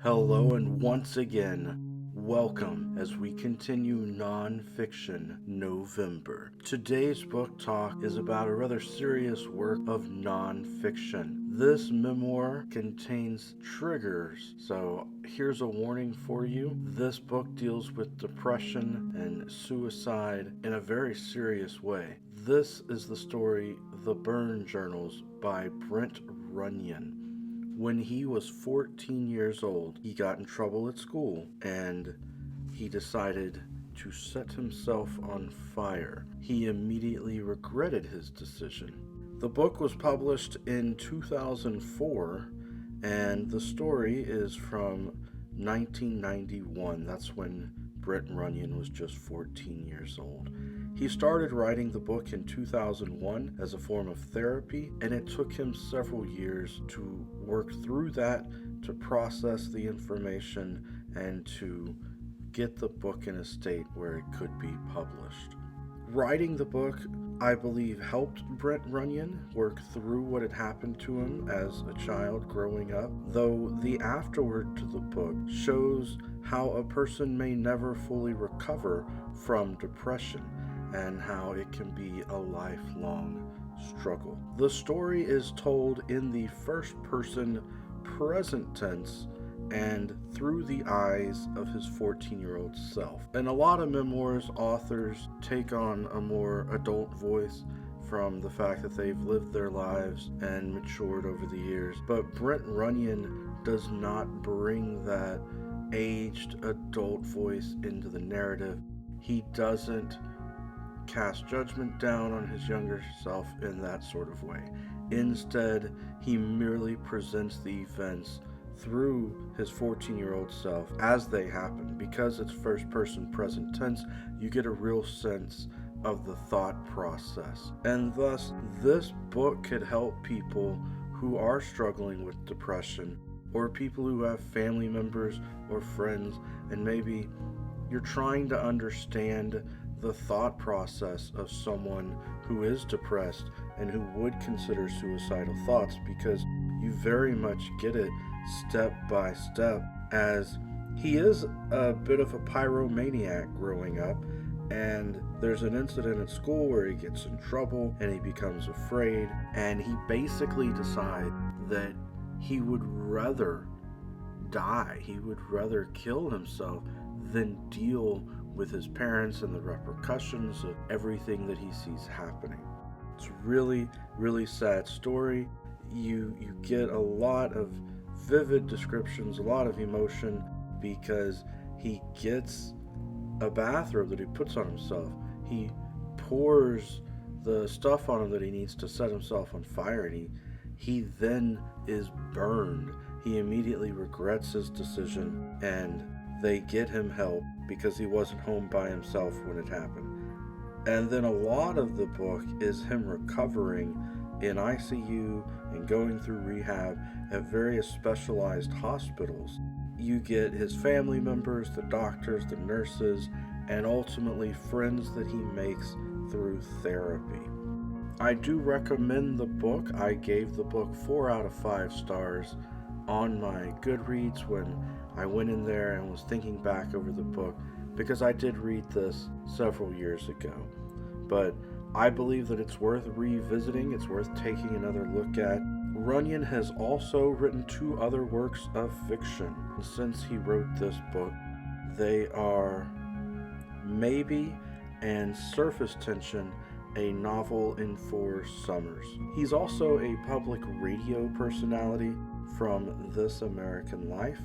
Hello, and once again, welcome as we continue Nonfiction November. Today's book talk is about a rather serious work of nonfiction. This memoir contains triggers, so here's a warning for you. This book deals with depression and suicide in a very serious way. This is the story The Burn Journals by Brent Runyon. When he was 14 years old, he got in trouble at school and he decided to set himself on fire. He immediately regretted his decision. The book was published in 2004, and the story is from 1991. That's when Brent Runyon was just 14 years old. He started writing the book in 2001 as a form of therapy, and it took him several years to work through that, to process the information, and to get the book in a state where it could be published. Writing the book, I believe, helped Brent Runyon work through what had happened to him as a child growing up, though the afterword to the book shows how a person may never fully recover from depression and how it can be a lifelong struggle. The story is told in the first person present tense and through the eyes of his 14-year-old self. In a lot of memoirs, authors take on a more adult voice from the fact that they've lived their lives and matured over the years. But Brent Runyon does not bring that aged adult voice into the narrative. He doesn't cast judgment down on his younger self in that sort of way. Instead, he merely presents the events through his 14-year-old self as they happen. Because it's first person present tense, you get a real sense of the thought process. And thus, this book could help people who are struggling with depression, or people who have family members or friends, and maybe you're trying to understand the thought process of someone who is depressed and who would consider suicidal thoughts, because you very much get it step by step, as he is a bit of a pyromaniac growing up, and there's an incident at school where he gets in trouble and he becomes afraid, and he basically decides that he would rather die, he would rather kill himself than deal with his parents and the repercussions of everything that he sees happening. It's really, really sad story. You get a lot of vivid descriptions, a lot of emotion, because he gets a bathrobe that he puts on himself. He pours the stuff on him that he needs to set himself on fire, and he then is burned. He immediately regrets his decision, and they get him help because he wasn't home by himself when it happened. And then a lot of the book is him recovering in ICU and going through rehab at various specialized hospitals. You get his family members, the doctors, the nurses, and ultimately friends that he makes through therapy. I do recommend the book. I gave the book 4 out of 5 stars on my Goodreads when I went in there and was thinking back over the book, because I did read this several years ago. But I believe that it's worth revisiting, it's worth taking another look at. Runyon has also written 2 other works of fiction since he wrote this book. They are Maybe and Surface Tension, a novel in 4 summers. He's also a public radio personality from This American Life,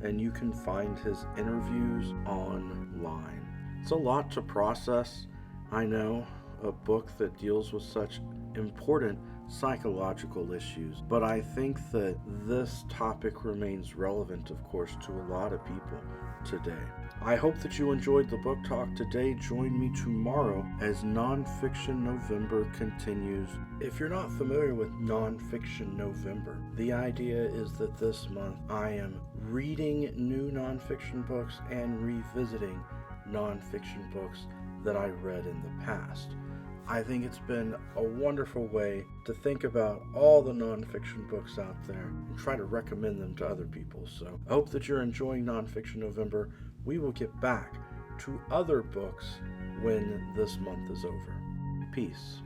and you can find his interviews online. It's a lot to process, I know, a book that deals with such important psychological issues, but I think that this topic remains relevant, of course, to a lot of people today. I hope that you enjoyed the book talk today. Join me tomorrow as Nonfiction November continues. If you're not familiar with Nonfiction November, the idea is that this month I am reading new nonfiction books and revisiting nonfiction books that I read in the past. I think it's been a wonderful way to think about all the nonfiction books out there and try to recommend them to other people. So I hope that you're enjoying Nonfiction November. We will get back to other books when this month is over. Peace.